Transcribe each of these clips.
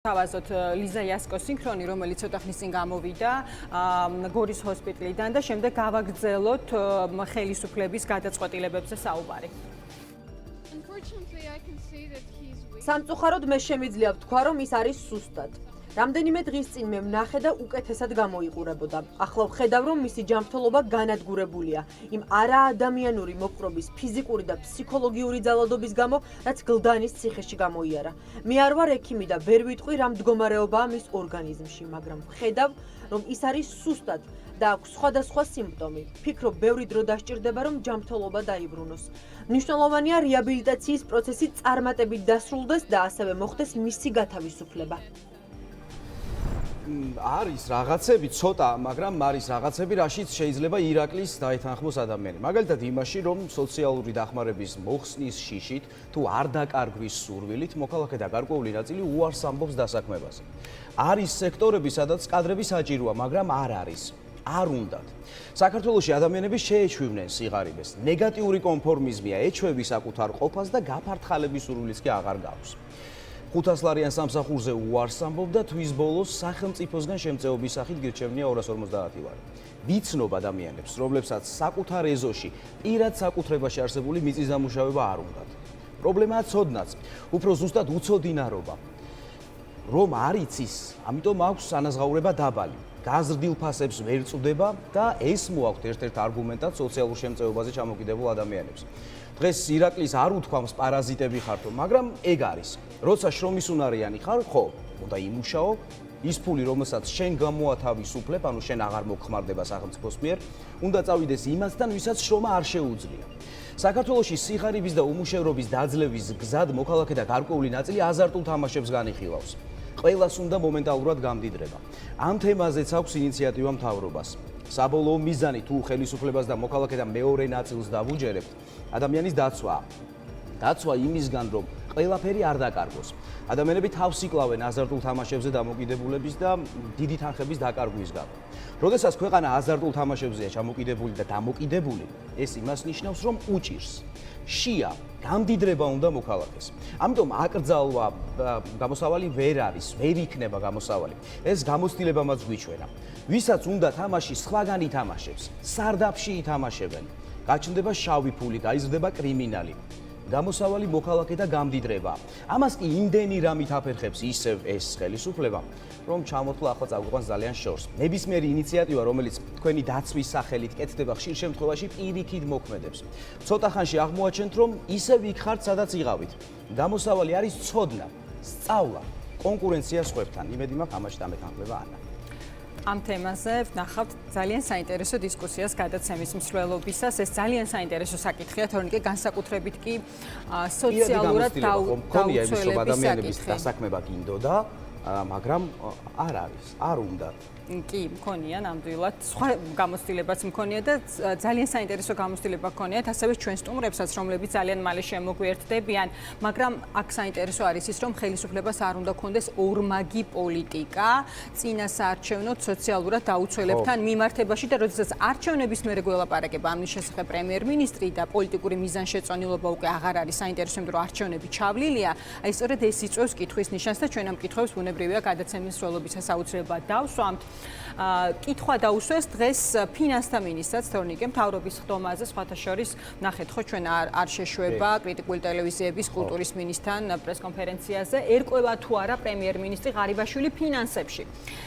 Თავაზოთ ლიზა იასკოს სინქრონი, რომელიც ცოტა ხნის წინ გამოვიდა გორის ჰოსპიტალიდან და შემდეგ გავაგრძელოთ ხელისუფლების გადაწყვეტილებებზე საუბარი. სამწუხაროდ მე შემიძლია ვთქვა, რომ ის არის სუსტად. რამდენიმე დღის წინ მე ვნახე და უკეთესად გამოიყურებოდა. ახლა ვხედავ, რომ მისი ჯანმრთელობა განადგურებულია. იმ არაადამიანური მოპყრობის ფიზიკური და ფსიქოლოგიური ძალადობის გამო, რაც გლდანის ციხეში გამოიარა. მე არ ვარ ექიმი და ვერ ვიტყვი, რა მდგომარეობაა მის ორგანიზმში, მაგრამ ვხედავ, რომ ის არის სუსტად და აქვს სხვადასხვა სიმპტომი. ვფიქრობ, ბევრი დრო დასჭირდება, რომ ჯანმრთელობა დაიბრუნოს. მნიშვნელოვანია რეაბილიტაციის პროცესი წარმატებით დასრულდეს და ასევე მოხდეს მისი გათავისუფლება. არის რაღაცები ცოტა, მაგრამ არის რაღაცები, რაშიც შეიძლება ირაკლის დაეთანხმოს ადამიანი. მაგალითად იმაში, რომ სოციალური დახმარების მოხსნის შიშით თუ არ დაკარგვის სურვილით, მოქალაქე და გარკვეული ნაწილი უარს ამბობს დასაქმებაზე. არის სექტორები, სადაც კადრები საჭიროა, მაგრამ არ არის. არ უნდათ. საქართველოში ადამიანები შეეჩვივნენ სიღარიბეს. ნეგატიური კონფორმიზმია, ეჩვევი საკუთარ ყოფას და გაფართხალების სურვილიც კი აღარ გაქვს. 500 ლარიან სამსახურზე უარს ამბობ და თვის ბოლოს სახელმწიფოსგან შემწეობის სახით გირჩევნია 250 ლარი. ვიცნობ ადამიანებს, რომლებსაც საკუთარ ეზოში, პირად საკუთრებაში არსებული მიწის დამუშავება არ უნდათ. პრობლემაა ცოდნაც, უფრო ზუსტად უცოდინარობა. რომ არ იცის, ამიტომ აქვს ანაზღაურება დაბალი. გაზრდილ ფასებს ვერ წვდება და ეს მოაქვთ ერთ-ერთ არგუმენტად სოციალურ შემწეობაზე ჩამოკიდებულ ადამიანებს. დღეს ირაკლის არ უთქვამს პარაზიტები ხართო, მაგრამ ეგ არის. როცა შრომისუნარიანი ხარ, ხო, უნდა იმუშაო, ის ფული, რომელსაც შენ გამოათავისუფლებ, ანუ შენ აღარ მოგხმარდება სახელმწიფოს მიერ, უნდა წავიდეს იმასთან, ვისაც შრომა არ შეუძლია. საქართველოში სიღარიბის და უმუშევრობის დაძლევის გზად მოქალაქე და გარკვეული ნაწილი აზარტულ თამაშებს განიხილავს. ყველას უნდა მომენტალურად გამდიდრება. ამ თემაზეც აქვს ინიციატივა მთავრობას. საბოლოო მიზანი თუ ხელისუფლებას და მოქალაქე და მეორე ნაწილს დავუჯერებთ, ადამიანის დაცვაა. დაცვა იმისგან, რომ ყველაფერი არ დაკარგოს. ადამიანები თავს იკლავენ აზარტულ თამაშებზე დამოკიდებულების და დიდი თანხების დაკარგვის გამო. როდესაც ქვეყანა აზარტულ თამაშებზეა ჩამოკიდებული და დამოკიდებული, ეს იმას ნიშნავს, რომ უჭირს. შია, გამდიდრება უნდა მოქალაქეს. ამიტომ აკრძალვა გამოსავალი ვერ არის, ვერ იქნება გამოსავალი. ეს გამოცდილება მას გვიჩვენა. ვისაც უნდა თამაში, სხვაგან ითამაშებს, სარდაფში ითამაშებენ. გაჩნდება შავი ფული, გაიზრდება კრიმინალი. გამოსავალი მოქალაქე და გამდიდრება. ამას კი იმდენი რამით აფერხებს ისევ ეს ხელისუფლება, რომ ჩამოთვლა ახლა წაგვიყვანს ძალიან შორს. ნებისმიერი ინიციატივა, რომელიც თქვენი დაცვის სახელით კეთდება, ხშირ შემთხვევაში პირიქით მოქმედებს. ცოტა ხანში აღმოაჩენთ, რომ ისევ იქ ხართ, სადაც იღავით. გამოსავალი არის ცოდნა, სწავლა, კონკურენცია სხვებთან. იმედი მაქვს, ამაში დამეთანხმება არა. ამ თემაზე ვნახავთ ძალიან საინტერესო დისკუსიას გადაცემის მსვლელობისას. ეს ძალიან საინტერესო საკითხია, თორემ კი განსაკუთრებით კი სოციალურად დაუცველების ადამიანების საკითხი. დასაქმება გინდოდა, მაგრამ არ არის, არ უნდა. კი, მქონია ნამდვილად. სხვა გამოცდილებაც მქონია და ძალიან საინტერესო გამოცდილება მქონიათ ასევე ჩვენ სტუმრებსაც, რომლებიც ძალიან მალე შემოგვიერთდებიან, მაგრამ აქ საინტერესო არის ის, რომ ხელისუფლებას არ უნდა ქონდეს ორმაგი პოლიტიკა წინასაარჩევნო სოციალურად დაუცველებთან მიმართებაში და როდესაც არჩევნების მერე გველაპარაკება ამის შესახებ პრემიერ-მინისტრი და პოლიტიკური მიზანშეწონილობა უკვე აღარ არის საინტერესო, იმიტომ რომ არჩევნები ჩავლილია, აი სწორედ ეს იწვევს კითხვის ნიშანს და ჩვენ ამ კითხვებს ბუნებრივია გადაცემის მსვლელობისას აუცილებლად დავსვამთ. კითხვა დაუსვეს დღეს ფინანსთა მინისტრად თორნიკე მთავრობის ხდომაზე, სხვათა შორის ნახეთ ხო ჩვენ არ შეშვება კრიტიკული ტელევიზიების კულტურის მინისტრთან პრესკონფერენციაზე, ერკვევა თუ არა პრემიერ-მინისტრი ღარიბაშვილი ფინანსებში.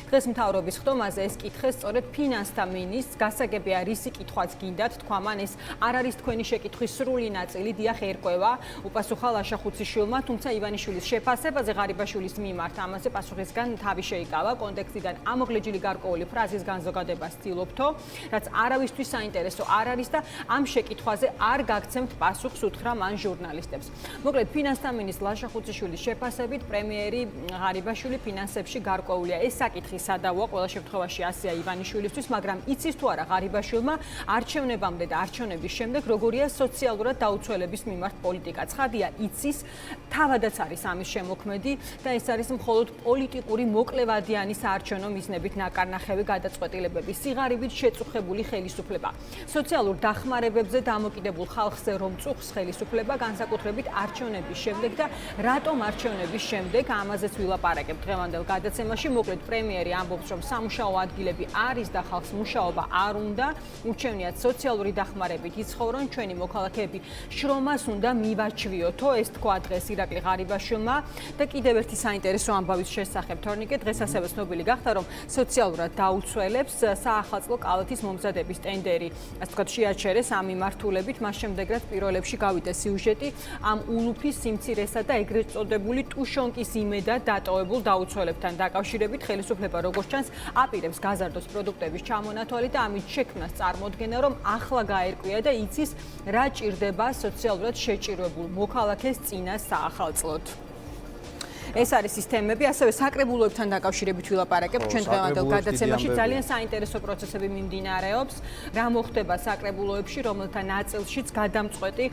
დღეს მთავრობის ხდომაზე ეს კითხეს სწორედ ფინანსთა მინისტრს, გასაგებია რისი კითხვაც გინდათ, თქვა მან ეს არ არის თქვენი შეკითხვის სრული ნაწილი, დიახ ერკვევა, უპასუხა ლაშა ხუციშვილმა, თუმცა ივანიშვილის შეფასებაზე ღარიბაშვილის მიმართ ამაზე პასუხისგან თავი შეიკავა კონტექსტიდან ამოღლეჯილი გარკვეული ფრაზის განზოგადებას ცდილობთო, რაც არავისთვის საინტერესო არ არის და ამ შეკითხვაზე არ გაგცემთ პასუხს, უთხრა მან ჟურნალისტებს. მოკლედ, ფინანსთა მინისტრის ლაშა ხუციშვილის შეფასებით, პრემიერი ღარიბაშვილი ფინანსებში გარკვეულია. ეს საკითხი სადავოა, ყველა შემთხვევაში ასეა ივანიშვილისთვის, მაგრამ იცის თუ არა ღარიბაშვილმა არჩევნებამდე და არჩევნების შემდეგ როგორია სოციალურად დაუცველების მიმართ პოლიტიკა. ცხადია, იცის, თავადაც არის ამის შემოქმედი და ეს არის მხოლოდ პოლიტიკური მოკლევადიანი საარჩევნო მიზნებით ნაკარნახევი გადაწყვეტილებები, სიღარიბით შეწუხებული ხელისუფლება, სოციალურ დახმარებებზე დამოკიდებულ ხალხზე რომ წუხს ხელისუფლება, განსაკუთრებით არჩევნების შემდეგ და რატომ არჩევნების შემდეგ, ამაზეც ვილაპარაკებ დღევანდელ გადაცემაში. მოკლედ პრემიერი ამბობს, რომ სამუშაო ადგილები არის და ხალხს მუშაობა არ უნდა, ურჩევნიათ სოციალური დახმარებით იცხოვრონ, ჩვენი მოქალაქეები შრომას უნდა მივაჩვიოთო, ეს თქვა დღეს ირაკლი ღარიბაშვილმა და კიდევ ერთი საინტერესო ამბავის შესახებ თორნიკე დღეს ასევე ცნობილი გახდა, რომ სოციალურად დაუცველებს საახალწლო კალათის მომზადების ტენდერი, ასე ვთქვათ, შეაჩერეს ამ მიმართულებით, მას შემდეგ რაც პირველებში გავიდა სიუჟეტი ამ ულუფის სიმცირესა და ეგრეთ წოდებული ტუშონკის იმედად დატოვებულ დაუცველებთან დაკავშირებით ხელისუფლება როგორც ჩანს აპირებს გაზარდოს პროდუქტების ჩამონათვალი და ამით შექმნას წარმოდგენა, რომ ახლა გაერკვია და იცის რა ჭირდება სოციალურად შეჭირვებულ მოქალაქეს წინა საახალწლოდ. ეს არის ის თემები, ასევე საკრებულოებთან დაკავშირებით ვილაპარაკებთ ჩვენ დღევანდელ გადაცემაში. ძალიან საინტერესო პროცესები მიმდინარეობს. რა მოხდება საკრებულოებში, რომელთა ნაწილშიც გადამწყვეტი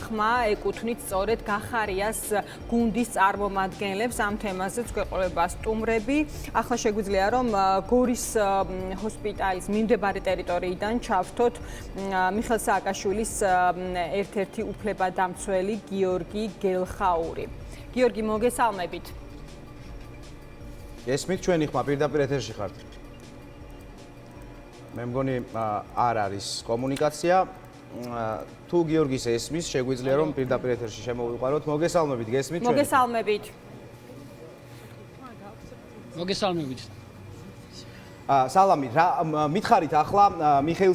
ხმა ეკუთვნით სწორედ გახარიას გუნდის წარმომადგენლებს. ამ თემაზეც გვეყოლება სტუმრები. ახლა შეგვიძლია რომ გორის ჰოსპიტალის მიმდებარე ტერიტორიიდან ჩავთოთ მიხეილ სააკაშვილის ერთ-ერთი უფლებადამცველი გიორგი გელხაური. გიორგი, მოგესალმებით. ესმით ჩვენი ხმა პირდაპირ ეთერში ხართ. მე მგონი არ არის კომუნიკაცია. თუ გიორგის ესმის, შეგვიძლია რომ პირდაპირ ეთერში შემოვიყვაროთ. მოგესალმებით, გესმით ჩვენი? მოგესალმებით. მოგესალმებით. სალამი, რა მითხარით ახლა მიხეილ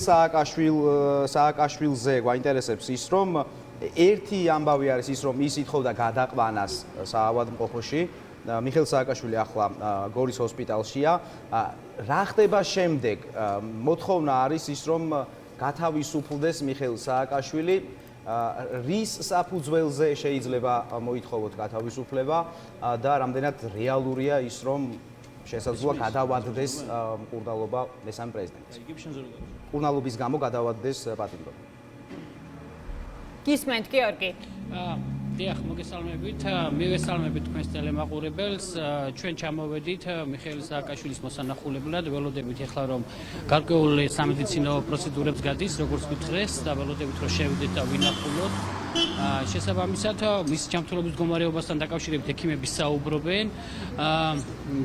სააკაშვილზე გვაინტერესებს ის, რომ ერთი ამბავი არის ის, რომ ის ითხოვდა გადაყვანას საავადმყოფოში. მიხეილ სააკაშვილი ახლა გორის ჰოსპიტალშია. რა ხდება შემდეგ? მოთხოვნა არის ის, რომ გათავისუფლდეს მიხეილ სააკაშვილი. რის საფუძველზე შეიძლება მოითხოვოთ გათავისუფლება და რამდენად რეალურია ის, რომ შესაძლოა გადავადდეს მკურნალობა მესამე პრეზიდენტს. მკურნალობის გამო გადავადდეს პატიმრობა. გისმენთ, გიორგი. დიახ, მოგესალმებით. მივესალმებით თქვენს ტელემაყურებელს. ჩვენ ჩამოვედით მიხეილ სააკაშვილის მოსანახულებლად. ველოდებით ახლა რომ გარკვეული სამედიცინო პროცედურებს გადის, როგორც გითხრეს, და ველოდებით რომ შევიდეთ და ვინახულოთ. შესაბამისად, მის ჯანმრთელობის მდგომარეობასთან დაკავშირებით ექიმები საუბრობენ.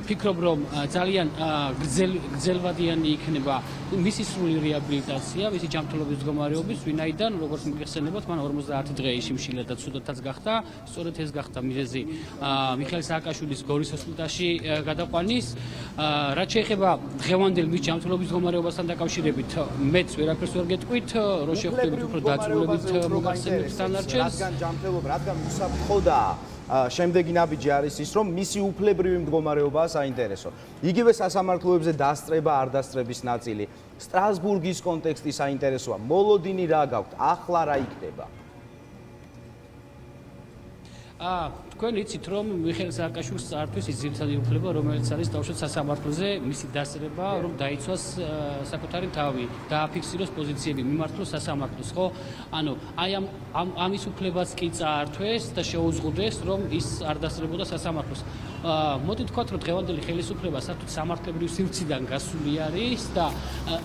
ფიქრობ, რომ ძალიან გრძელვადიანი იქნება მისი სრული რეაბილიტაცია, მისი ჯანმრთელობის მდგომარეობის, ვინაიდან, როგორც მიგეხსენებათ, მან 50 დღე იშიმშილა და ცუდათაც გახდა. სწორედ ეს გახდა მიზეზი მიხეილ სააკაშვილის გორის ჰოსპიტალში გადაყვანის. რაც შეეხება დღევანდელ მის ჯანმრთელობის მდგომარეობასთან დაკავშირებით, მეც ვერაფერს ვერ გეტყვით, რო შეხვდებით უფრო დაწვრილებით მოგახსენებთ დანარჩენს. რადგან ჯანმრთელობა, რადგან უსაფრთხოდა შემდეგი ნაბიჯი არის ის, რომ მისი უფლებრივი მდგომარეობაა საინტერესო. იგივე სასამართლოებზე დასწრება არ დასწრების ნაწილი. სტრასბურგის კონტექსტი საინტერესოა. მოლოდინი რა გაქვთ? ახლა რა იქნება? თქვენ იცით, რომ მიხეილ სააკაშვილს წართვის ის ძირითადი უფლება, რომელიც არის დავუშვათ სასამართლოზე, მისი დასწრება, რომ დაიცვას საკუთარი თავი, დააფიქსიროს პოზიციები, მიმართოს სასამართლოს, ხო? ანუ აი ამის უფლებაც კი წაართვეს და შეუზღუდეს, რომ ის არ დასწრებოდა სასამართლოს. მოდი თქვათ, რომ დღევანდელი ხელისუფლება საერთოდ სამართლებრივ სივრციდან გასული არის და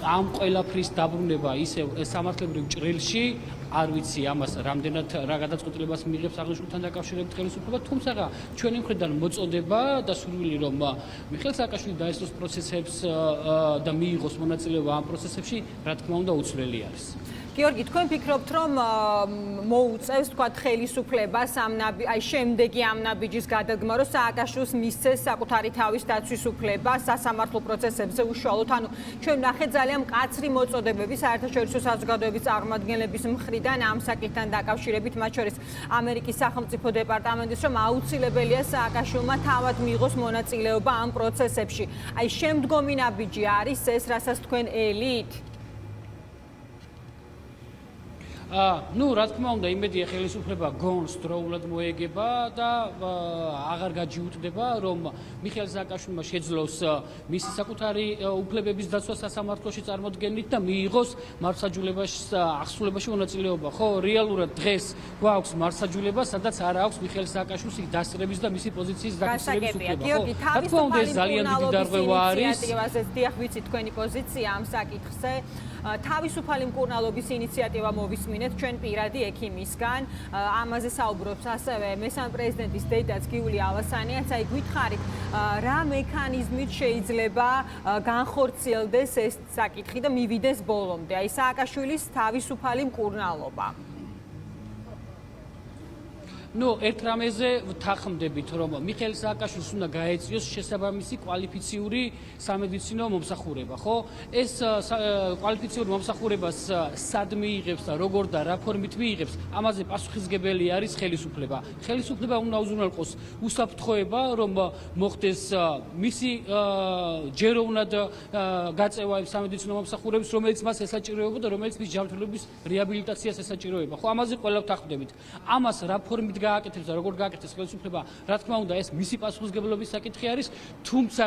ამ ყველაფრის დაბრუნება ისევ სამართლებრივ ჭრილში არ ვიცი ამას რამდენად რა გადაწყვეტილებას მიიღებს აღნიშნულთან დაკავშირებით ხელისუფლება, თუმცა ჩვენი მხრიდან მოწოდება და სურვილი რომ მიხეილ სააკაშვილი დაესწროს პროცესებს და მიიღოს მონაწილეობა ამ პროცესებში, რა თქმა უნდა, უცვლელი არის. გიორგი, თქვენ ფიქრობთ, რომ მოუწევს თქვა ხელისუფლებას აი შემდეგი ამ ნაბიჯის გადადგმა, რომ სააკაშვილს მისცეს საკუთარი თავის დაცვის უფლება სასამართლო პროცესებზე უშუალოდ. ანუ ჩვენ ნახეთ ძალიან მკაცრი მოწოდებები საერთაშორისო საზოგადოების წარმომადგენლების მხრიდან ამ საკითხთან დაკავშირებით, მათ შორის ამერიკის სახელმწიფო დეპარტამენტის, რომ აუცილებელია სააკაშვილმა თავად მიიღოს მონაწილეობა ამ პროცესებში. აი შემდგომი ნაბიჯი არის ეს, რასაც თქვენ ელით? ну, რა თქმა უნდა, იმედია ხელისუფლება გონს დროულად მოეგება და აღარ გაჯიუტდება, რომ მიხეილ სააკაშვილმა შეძლოს მისი საკუთარი უფლებების დაცვა სასამართლოში წარმოდგენით და მიიღოს მართლმსაჯულებაში აღსრულებაში მონაწილეობა. ხო, რეალურად დღეს გვაქვს მართლმსაჯულება, სადაც არ აქვს მიხეილ სააკაშვილის დასწრების და მისი პოზიციის დაკისრების უფლება. გიორგი, თავისუფალი მკურნალობის ინიციატივაზე დიახ, ვიცი თქვენი პოზიცია ამ საკითხზე. თავისუფალი მკურნალობის ინიციატივა მოვისმინეთ ჩვენ პირადი ექიმისგან. ამაზე საუბრობს ასევე მესამე პრეზიდენტის დედაც გიული ალასანიაც. აი გითხარით, რა მექანიზმით შეიძლება განხორციელდეს ეს საკითხი და მივიდეს ბოლომდე? აი სააკაშვილის თავისუფალი მკურნალობა. ну, ერთ რამეზე ვთანხმდებით, რომ მიხეილ სააკაშვილს უნდა გაეწიოს შესაბამისი კვალიფიციური სამედიცინო მომსახურება, ხო? ეს კვალიფიციური მომსახურებას სად მიიღებს და როგორ და რა ფორმით მიიღებს, ამაზე პასუხისმგებელი არის ხელისუფლება. ხელისუფლება უნდა უზრუნველყოს უსაფრთხოება, რომ მოხდეს მისი ჯეროვნად გაწევა სამედიცინო მომსახურების, რომელიც მას ესაჭიროება და რომელიც მის ჯანმრთელობის რეაბილიტაციას ესაჭიროება. ხო, ამაზე ყველა ვთანხმდებით. ამას რა ფორმით გააკეთებს და როგორ გააკეთებს ხელისუფლება, რა თქმა უნდა, ეს მისი პასუხისმგებლობის საკითხი არის, თუმცა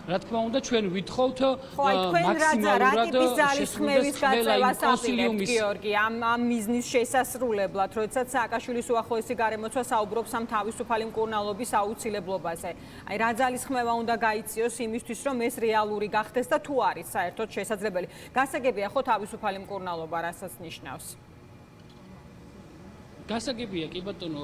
რა თქმა უნდა, ჩვენ ვითხოვთ მაქსიმალურად ძალისხმევის გაწევას აპირებთ, გიორგი, ამ მიზნის შესასრულებლად, როდესაც სააკაშვილის უახლოესი გარემოცვა საუბრობს ამ თავისუფალი მკურნალობის აუცილებლობაზე. აი, რა ძალისხმევა უნდა გაიწიოს იმისთვის, რომ ეს რეალური გახდეს და თუ არის საერთოდ შესაძლებელი. გასაგებია ხო თავისუფალი მკურნალობა, რასაც ნიშნავს? გასაგებია კი ბატონო,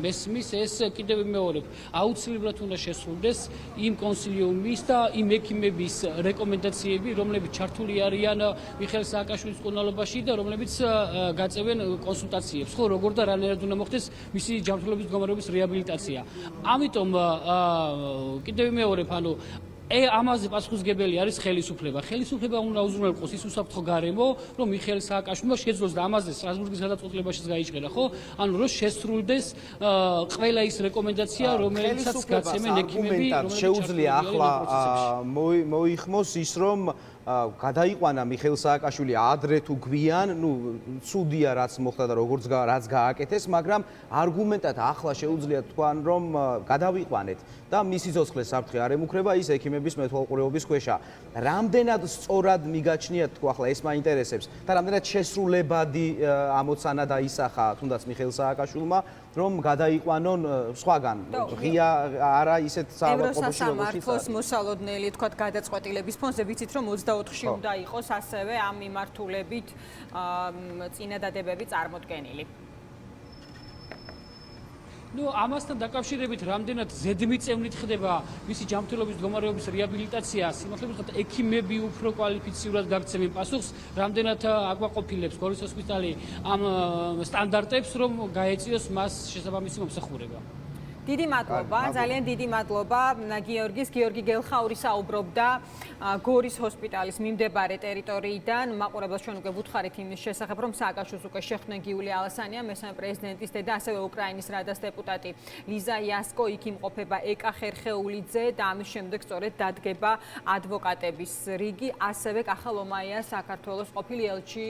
მესმის ეს კიდევ ვიმეორებ, აუცილებლად უნდა შესრულდეს იმ კონსილიუმის და იმ ექიმების რეკომენდაციები, რომლებიც ჩართული არიან მიხეილ სააკაშვილის მკურნალობაში და რომლებიც გაწევენ კონსულტაციებს, ხო, როგორ და რანაირად უნდა მოხდეს მისი ჯანმრთელობის მდგომარეობის რეაბილიტაცია. ამიტომ კიდევ ვიმეორებ, ანუ ამაზე პასუხისმგებელი არის ხელისუფლება. ხელისუფლება უნდა უზრუნველყოს ის უსაფრთხო გარემო, რომ მიხეილ სააკაშვილმა შეძლოს და ამაზე სტრასბურგის გადაწყვეტილებაშიც გაიჭრა, ხო? ანუ რომ შესრულდეს ყველა ის რეკომენდაცია, რომელიცაც გაცემენ ექიმები, რომლებიც შეუძლია ახლა მოიხმოს ის, რომ გადაიყვანა მიხეილ სააკაშვილი ადრე თუ გვიან, ну, ცუდია რაც მოხდა და რაც გააკეთეს, მაგრამ არგუმენტად ახლა შეუძლია თქვან, რომ გადავიყვანეთ და მისი ცოცხლე საფრთხე არ ემუქრება ის ექიმების მეთვალყურეობის ქვეშა. რამდენად სწორად მიგაჩნიათ თუ ახლა ეს მაინტერესებს და რამდენად შესრულებადი ამოცანა დაისახა თუნდაც მიხეილ სააკაშვილმა, რომ გადაიყვანონ სხვაგან ღია არა ისეთ საავადმყოფოში როგორც ის სამართლოს მოსალოდნელი თქვა გადაწყვეტილების ფონზე ვიცით რომ 24-ში უნდა იყოს ასევე ამ მიმართულებით წინადადებები წარმოდგენილი. ну, ამასთან დაკავშირებით რამდენად ზედმიწევნით ხდება მისი ჯანმრთელობის მდგომარეობის რეაბილიტაცია, სიმართლე გითხრათ, ექიმები უფრო კვალიფიცირად გაგცემენ პასუხს, რამდენად აკვაყოფილებს გორის ჰოსპიტალი ამ სტანდარტებს, რომ გაეწიოს მას შესაბამისი მომსახურება. დიდი მადლობა, ძალიან დიდი მადლობა გიორგი გელხაური საუბრობდა გორის ჰოსპიტალის მიმდებარე ტერიტორიიდან. მაყურებელს ჩვენ უკვე ვუთხარით იმის შესახებ, რომ სააკაშვილს უკვე შეხვდნენ გიული ალასანია, მესამე პრეზიდენტის დედა, ასევე უკრაინის რადას დეპუტატი ლიზა იასკო, იქ იმყოფება ეკა ხერხეულიძე და ამის შემდეგ სწორედ დადგება ადვოკატების რიგი, ასევე კახა ლომაია საქართველოს ყოფილი ელჩი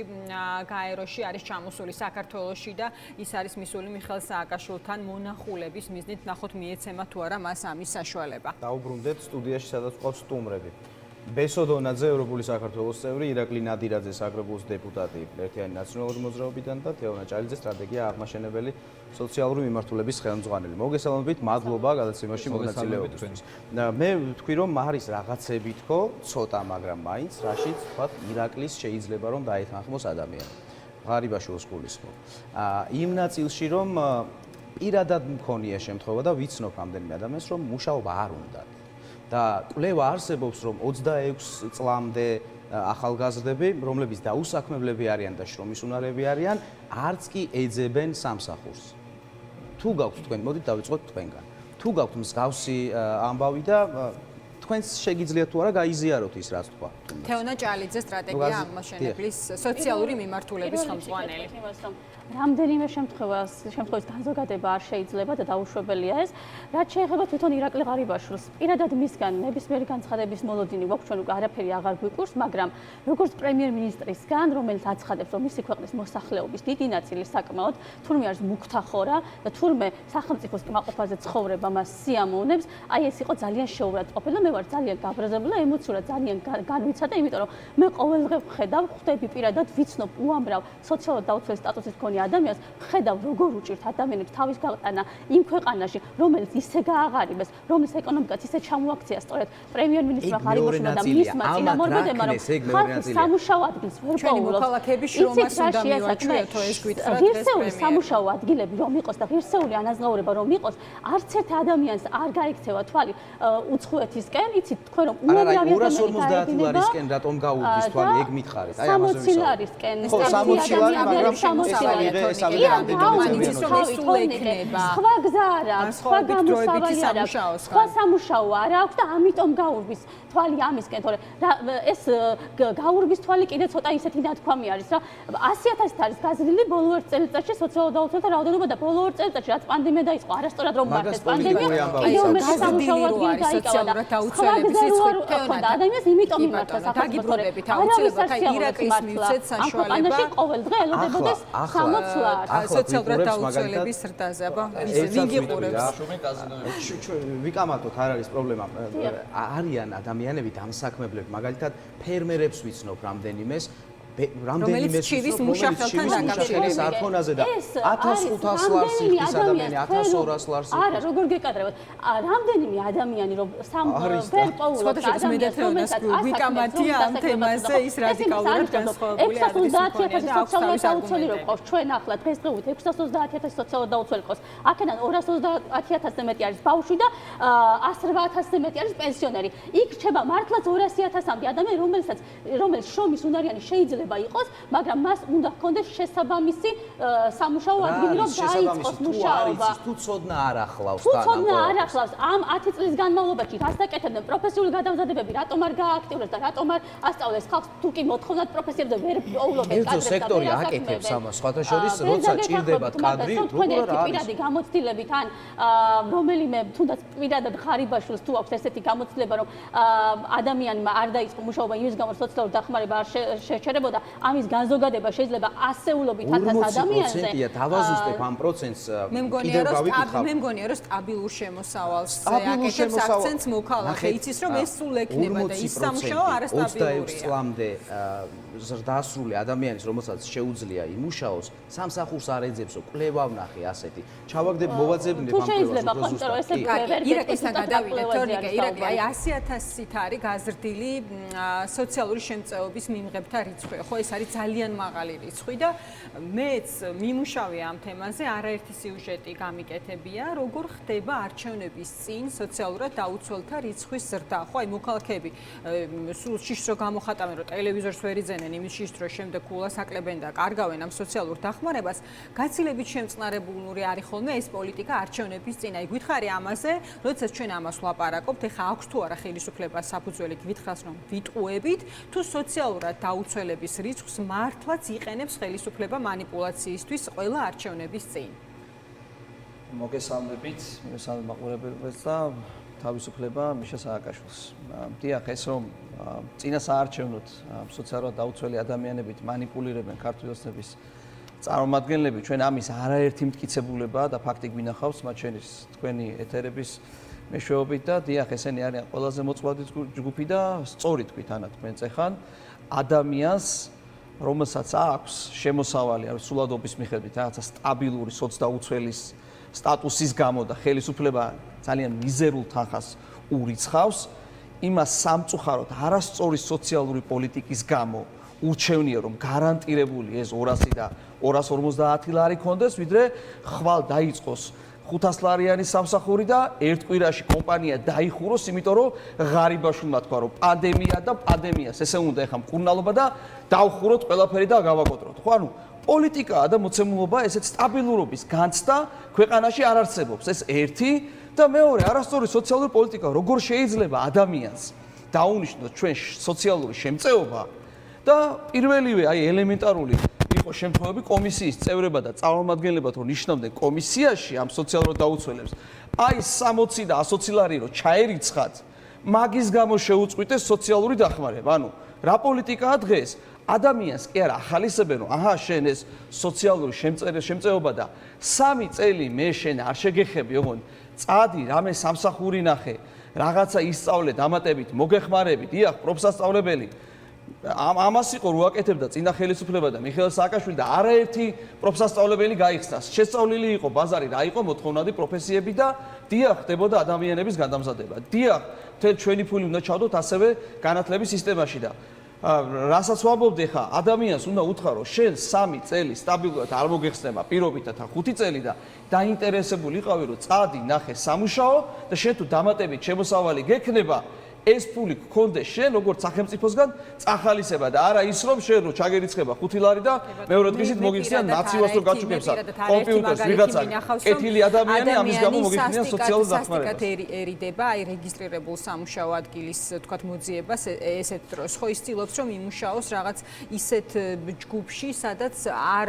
გაეროში არის ჩამოსული საქართველოში და ის არის მისული მიხეილ სააკაშვილთან მონახულების მიზნით. ნახოთ მიეცემა თუ არა მას ამის საშუალება. დაუბრუნდეთ სტუდიაში, სადაც ყავს სტუმრები. ბესო დონაძე, ევროპული საქართველოს წევრი, ირაკლი ნადირაძე, საგრებულოს დეპუტატი, ერთიანი ნაციონალური მოძრაობიდან და თეონა ჭალიძე, სტრატეგია აღმაშენებელი სოციალური მიმართულების ხელმძღვანელი. მოგესალმებით, მადლობა გადაცემაში მონაწილეობისთვის. მე ვთქვი, რომ არის რაღაცები თქო, ცოტა, მაგრამ მაინც რაშიც ვთქვათ, ირაკლის შეიძლება რომ დაეთანხმოს ადამიანი. ღარიბაშვილს გულისხმობ. იმ ნაწილში რომ პირადად მქონია შემთხვევა და ვიცნობ რამდენიმე ადამიანს, რომ მუშაობა არ უნდათ. და კვლევა არსებობს, რომ 26 წლამდე ახალგაზრდები, რომლებიც დაუსაქმებლები არიან და შრომის უნარები არიან, არც კი ეძებენ სამსახურს. თუ გაქვთ თქვენ, მოდით დავიწყოთ თქვენგან. თუ გაქვთ მსგავსი ამბავი და თქვენს შეგიძლიათ თუ არა გაიზიაროთ ის, რაც თქვა. თეონა ჭალიძე, სტრატეგია აღმაშენებლის სოციალური მიმართულების ხელმძღვანელი. რამდენიმე შემთხვევის განზოგადება არ შეიძლება და დაუშვებელია ეს. რაც შეეხება თვითონ ირაკლი ღარიბაშვილს, პირადად მისგან ნებისმიერი განცხადების მოლოდინი გვაქვს, ჩვენ უკვე არაფერი აღარ გვიკვირს, მაგრამ როგორც პრემიერ-მინისტრისგან, რომელიც აცხადებს, რომ მისი ქვეყნის მოსახლეობის დიდი ნაწილი საკმაოდ თურმე არის მუქთახორა და თურმე სახელმწიფოს კმაყოფაზე ცხოვრება მას სიამოვნებს, აი ეს იყო ძალიან შეურაცხყოფელი და მე ვარ ძალიან გაბრაზებული და ემოციურად ძალიან განვიცადა, იმიტომ რომ მე ყოველდღე ხვდები პირადად ვიცნობ უამრავ სოციალურად დაუცველი სტატუსის მქონე ადამიანს, ხედავ როგორ უჭირთ ადამიანებს თავის გაყანა იმ ქვეყანაში, რომელიც ისე გააღარიბეს, რომლის ეკონომიკაც ისე ჩამოაქცია სწორედ პრემიერ-მინისტრმა ღარიბაშვილმა და მისმა წინამორბედებმა, რომ ხალხი სამუშაო ადგილს ვერ ჩვენი პოულობს. მოქალაქეები შრომას უნდა მივაჩვიოთო ეს გითხრათ დღეს ღირსეული სამუშაო ადგილები რომ იყოს და ღირსეული ანაზღაურება რომ იყოს, არც ერთ ადამიანს არ გაიქცევა თვალი უცხოეთისკენ, იცით თქვენ რომ უამრავი ადამიანი 250 ლარისკენ რატომ გაუგვის თვალი, ეგ მითხარით, აი ამაზე 60 ლარისკენ. ხო, 60 ლარი, მაგრამ სხვა გზა არ აქვს, სხვა გამოსავალი არ აქვს, სხვა სამუშაო არ აქვს და ამიტომ გაურბის თვალი ამისკენ, თორე ეს გაურბის თვალი კიდე ცოტა ისეთი ნათქვამი არის, რა 100.000-ით არის გაზრდილი ბოლო ერთ წელიწადში სოციალურ დაუცველთა რაოდენობა და ბოლო ერთ წელიწადში რაც პანდემია დაიწყო, არასწორად რომ მართეს პანდემია, კიდევ მეტი სამუშაო ადგილი დაიკავა და სხვა გზა რო არ ადამიანს იმიტომ იმართა დაგიბრუნდებით აუცილებლად აი ირაკლის მივცეთ საშუალება ყოველდღე ელოდებოდეს 60 ლარს სოციალურად დაუცველების ზრდაზე, აბა ვიგიყურებს ვიკამათოთ, არ არის პრობლემა. არიან ადამიანები დამსაქმებლები, მაგალითად ფერმერებს ვიცნობ რამდენიმეს რომელიც ჩივის მუშახელთან დაკავშირების არქონაზე და 1500 ლარს იხდის ადამიანი, 1200 ლარს. არა, როგორ გეკადრებოდ? რამდენიმე ადამიანი რომ ვერ პოულობს ადამიანს, ვიკამათია ამ თემაზე ის რადიკალურად განსხვავებული არის. 630.000 სოციალურად დაუცველი რო ყავს ჩვენ ახლა დღესდღეობით 630.000 სოციალურად დაუცველი ყავს. აქედან 230.000-ზე მეტი არის ბავშვი და 108.000-ზე მეტი არის პენსიონერი. იქ რჩება მართლაც 200.000-მდე ადამიანი, რომელიც შრომის უნარიანი შეიძლება იყოს, მაგრამ მას უნდა ჰქონდეს შესაბამისი სამუშაო ადგილი, რომ დაიწყოს მუშაობა. თუ ცოდნა არ ახლავს თუ ცოდნა არ ახლავს, ამ 10 წლის განმავლობაში რას დაკეთებდნენ პროფესიული გადამზადებები, რატომ არ გააქტიურეს და რატომ არ ასწავლეს ხალხს, თუ კი მოთხოვნად პროფესიებზე ვერ პოულობენ კადრებს. ერთო სექტორი აკეთებს ამას, სხვათა შორის, როცა ჭირდებათ კადრი, როგორ არის? პირადი გამოცდილებით ან რომელიმე თუნდაც პირადად ღარიბაშვილს თუ აქვს ესეთი გამოცდილება, რომ ადამიანმა არ დაიწყო მუშაობა იმის გამო, რომ სოციალური დახმარება არ შეჩერებოდა ამის განზოგადება შეიძლება ასეულობით 1000 ადამიანზე. 40%-ია, დავაზუსტებ ამ პროცენტს. მე მგონია რომ სტაბილურ შემოსავალს აკეთებს აქცენტს მოქალაქე, იცის რომ ეს სულ ექნება და ის სამუშაო არასტაბილურია. 22 წლამდე ზრდასრული ადამიანის, რომელსაც შეუძლია იმუშაოს, სამსახურს არ ეძებსო, კვლევა ვნახე ასეთი. ჩავაგდებ მოვაძებნებ ამ კვლევას. ირაკლისთან გადავიდეთ, თორნიკე, ირაკლი, აი 100.000-ით არის გაზრდილი სოციალური შემწეობის მიმღებთა რიცხვი. ხო, ეს არის ძალიან მაღალი რიცხვი და მეც მიმუშავე ამ თემაზე, არაერთი სიუჟეტი გამიკეთებია, როგორ ხდება არჩევნების წინ სოციალურად დაუცველთა რიცხვის ზრდა. ხო, აი მოქალაქეები სულ შიშს რო გამოხატავენ, რომ ტელევიზორს ვერ იძენენ, იმის შიშს რო შემდეგ გულას აკლებენ და კარგავენ ამ სოციალურ დახმარებას, გაცილებით შემწყნარებული არის ხოლმე ეს პოლიტიკა არჩევნების წინ. აი გითხარი ამაზე, როდესაც ჩვენ ამას ვლაპარაკობთ, ეხა აქვს თუ არა ხელისუფლებას საფუძველი გითხრას, რომ ვიტყუებით, თუ სოციალურად დაუცველების რიცხვს მართლაც იყენებს ხელისუფლება манипуляციისთვის ყველა არჩევნების წინ. მოგესალმებით, მაყურებელს და თავისუფლება მიშა სააკაშვილს. დიახ, ეს რომ წინა საარჩევნოდ სოციალურად დაუცველი ადამიანებით манипуლირებენ ქართველების წარმომადგენლები, ჩვენ ამის არაერთი მტკიცებულება და ფაქტი გვინახავს, მათ შორის თქვენი ეთერების მეშვეობით და დიახ, ესენი არიან ყველაზე მოწვადი ჯგუფი და სწორი თქვით ანა თქვენ წეხან ადამიანს რომელსაც აქვს შემოსავალი არის სულადობის მიხედვით რაღაცა სტაბილური სოცდაუცველის სტატუსის გამო და ხელისუფლება ძალიან მიზერულ თანხას ურიცხავს იმას სამწუხაროდ არასწორი სოციალური პოლიტიკის გამო ურჩევნია რომ გარანტირებული ეს 200 და 250 ლარი კონდეს ვიდრე ხვალ დაიწყოს 500 ლარიანი სამსახური და ერთ კვირაში კომპანია დაიხუროს, იმიტომ რომ ღარიბაშვილმა თქვა რომ პანდემიას ესე უნდა ეხა მკურნალობა და დავხუროთ ყველაფერი და გავაკოტროთ. ხო, ანუ პოლიტიკაა და მოცემულობა ესეთ სტაბილურობის განცდა ქვეყანაში არ არსებობს. ეს ერთი და მეორე, არასწორი სოციალური პოლიტიკა როგორ შეიძლება ადამიანს დაუნიშნოს ჩვენ სოციალური შემწეობა და პირველივე აი ელემენტარული იყო შემთხვევები კომისიის წევრებად და წარმომადგენლებად რომ ნიშნავდნენ კომისიაში ამ სოციალურ დაუცველებს, აი 60 და 120 ლარი რომ ჩაერიცხათ, მაგის გამო შეუწყვიტეს სოციალური დახმარება. ანუ რა პოლიტიკაა დღეს? ადამიანს კი არა ახალისებენ რომ აჰა შენ ეს სოციალური შემწეობა და 3 წელი მე შენ არ შეგეხები, ოღონდ წადი რამე სამსახური ნახე, რაღაცა ისწავლე დამატებით, მოგეხმარები, დიახ, პროფესიონალი. ამას იყო რო აკეთებდა წინა ხელისუფლება და მიხეილ სააკაშვილი და არაერთი პროფესიონალი გაიხსნა. შესწავლილი იყო ბაზარი, რა იყო მოთხოვნადი პროფესიები და დიახ, ხდებოდა ადამიანების გადამზადება. დიახ, თელ ჩვენი ფული უნდა ჩავდოთ ასევე განათლების სისტემაში და რასაც ვამბობდი ხა, ადამიანს უნდა უთხრა, შენ 3 წელი სტაბილურად არ მოგეხსნება პირობითად 5 წელი და დაინტერესებული იყავი, რომ წადი ნახე სამუშაო და შენ თუ დამატებით შემოსავალი გექნება, ეს ფული გქონდეს შენ როგორც სახელმწიფოსგან წახალისება და არა ის რომ შენ რო ჩაგერიცხება 5 ლარი და მეორე დღისით მოგიხსნიან ნაცივას რო გაჩუქებსა კომპიუტერს ვიღაცა კეთილი ადამიანი ამის გამო მოგიხსნიან სოციალურ დახმარებას. ერიდება აი რეგისტრირებულ სამუშაო ადგილის თქვათ მოძიებას ესეთ დროს ხო ის ცდილობს რომ იმუშაოს რაღაც ისეთ ჯგუფში სადაც არ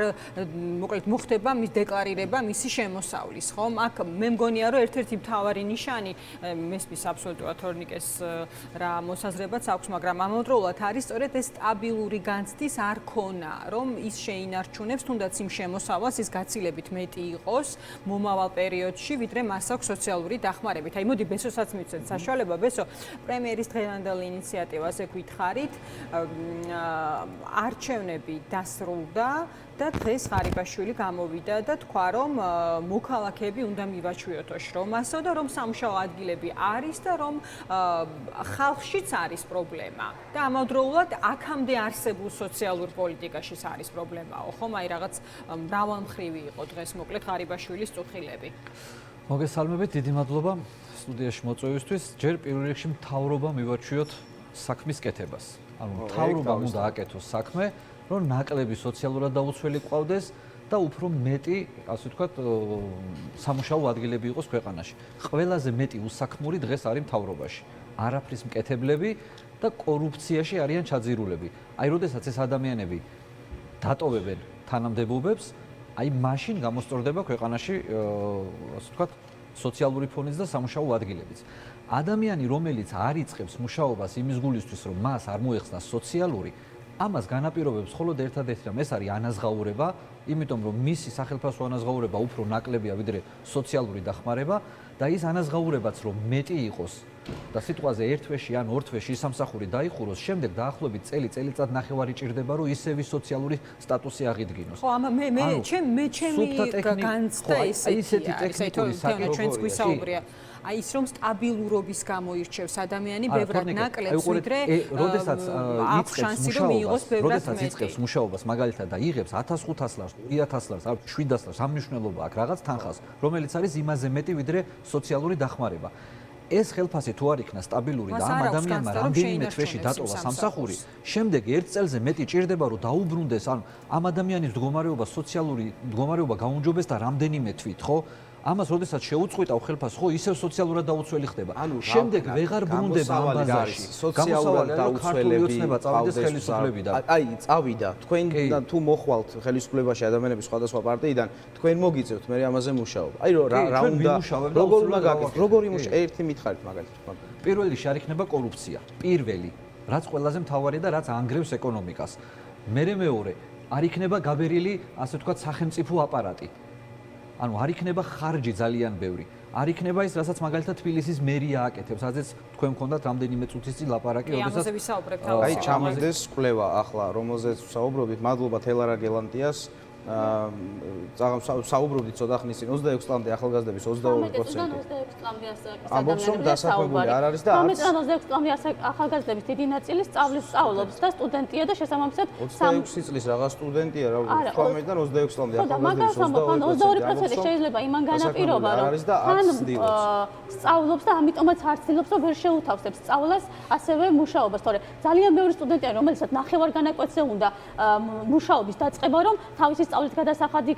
მოკლედ მოხდება მის დეკლარირება მისი შემოსავლის ხო აქ მე მგონია რომ ერთ-ერთი მთავარი ნიშანი მესმის აბსოლუტურად თორნიკეს რა მოსაზრებაც აქვს, მაგრამ ამავდროულად არის სწორედ ეს სტაბილური განცდის არ ქონა, რომ ის შეინარჩუნებს თუნდაც იმ შემოსავალს ის გაცილებით მეტი იყოს მომავალ პერიოდში, ვიდრე მას აქვს სოციალური დახმარებით. აი მოდი ბესოსაც მივცეთ საშუალება, ბესო პრემიერის დღევანდელ ინიციატივაზე გვითხარით, არჩევნები დასრულდა და დღეს ღარიბაშვილი გამოვიდა და თქვა რომ მოქალაქეები უნდა მივაჩვიოთ შრომასო და რომ სამუშაო ადგილები არის და რომ ხალხშიც არის პრობლემა და ამავდროულად აქამდე არსებულ სოციალურ პოლიტიკაშიც არის პრობლემაო ხომ აი რაღაც მრავალმხრივი იყო დღეს მოკლედ ღარიბაშვილის წუხილები. მოგესალმებით, დიდი მადლობა სტუდიაში მოწვევისთვის. ჯერ პირველ რიგში მთავრობა მივაჩვიოთ საქმის კეთებას. ანუ მთავრობამ უნდა აკეთოს საქმე, რომ ნაკლები სოციალურად დაუცველი ყავდეს და უფრო მეტი, ასე ვთქვათ, სამუშაო ადგილები იყოს ქვეყანაში. ყველაზე მეტი უსაქმური დღეს არის მთავრობაში. არაფრის მკეთებლები და კორუფციაში არიან ჩაძირულები. აი, როდესაც ეს ადამიანები დატოვებენ თანამდებობებს, აი მაშინ გამოსწორდება ქვეყანაში, ასე ვთქვათ, სოციალური ფონის და სამუშაო ადგილებიც. ადამიანი, რომელიც არ იწყებს მუშაობას იმის გულისთვის, რომ მას არ მოეხსნა სოციალური, ამას განაპირობებს მხოლოდ ერთადერთი რამ, ეს არის ანაზღაურება, იმიტომ რომ მისი სახელმწიფო ანაზღაურება უფრო ნაკლებია ვიდრე სოციალური დახმარება და ის ანაზღაურებაც რომ მეტი იყოს და სიტყვაზე ერთ თვეში ან ორ თვეში სამსახური დაიხუროს, შემდეგ დაახლოებით წელიწად ნახევარი ჭირდება რომ ისევი სოციალური სტატუსი აღიდგინოს. ხო, მე ჩემი განცდა ესეთი არის, აი თორნიკე ჩვენც გვისაუბრია. აი ის რომ სტაბილურობის გამოირჩევს ადამიანი ბევრად ნაკლებს ვიდრე როდესაც იწყებს მუშაობას მაგალითად და იღებს 1500 ლარს, 2000 ლარს, 700 ლარს, ამ მნიშვნელობა აქვს რაღაც თანხას, რომელიც არის იმაზე მეტი ვიდრე სოციალური დახმარება. ეს ხელფასი თუ არ იქნა სტაბილური და ამ ადამიანმა რამდენიმე თვეში დატოვა სამსახური, შემდეგ ერთ წელზე მეტი ჭირდება რომ დაუბრუნდეს, ანუ ამ ადამიანის მდგომარეობა, სოციალური მდგომარეობა გაუმჯობეს და რამდენიმე თვით, ხო? ამას როდესაც შეუწყვიტავ ხელფასს, ხო, ისევ სოციალურად დაუცველი ხდება. შემდეგ ვეღარ ბრუნდება ამ ბაზარში. სოციალურად დაუცველები წავიდეს ხელისუფლებიდან. აი, წავიდა. თქვენ თუ მოხვალთ ხელისუფლებაში ადამიანები სხვადასხვა პარტიიდან, თქვენ მოგიწევთ მე ამაზე მუშაობა. აი, რა უნდა როგორ უნდა გაკეთოთ? როგორი მუშაობა? ერთი მითხარით მაგალითად. პირველ რიგში არ იქნება კორუფცია. პირველი, რაც ყველაზე მთავარია და რაც ანგრევს ეკონომიკას. მეორე, არ იქნება გაბერილი, ასე ვთქვათ, სახელმწიფო აპარატი. ანუ არ იქნება ხარჯი ძალიან ბევრი. არ იქნება ის, რასაც მაგალითად თბილისის მერია აკეთებს, სადაც თქვენ მქონდათ რამდენიმე წუთის წინ ლაპარაკი, როდესაც ვისაუბრებთ აი, ჩამოდეს კვლევა ახლა, რომელზეც ვსაუბრობთ, მადლობა თელარა გელანტიას. საუბრობდით ცოტა ხნის წინ 26 წლამდე ახალგაზრდების 22%. ამბობს რომ დასახვებული არ არის და არც 26 წლამდე ახალგაზრდების დიდი ნაწილი სწავლობს და სტუდენტია და შესაბამისად 26 წლის რაღაც სტუდენტია რა თქვა მე და 26 წლამდე ახალგაზრდების 22% შეიძლება იმან განაპირობა რომ სწავლობს და ამიტომაც არ ცდილობს რომ ვერ შეუთავსებს სწავლას ასევე მუშაობას, თორე ძალიან ბევრი სტუდენტია რომელსაც ნახევარ განაკვეთზე უნდა მუშაობის დაწყება რომ თავისი სწავლით გადასახადი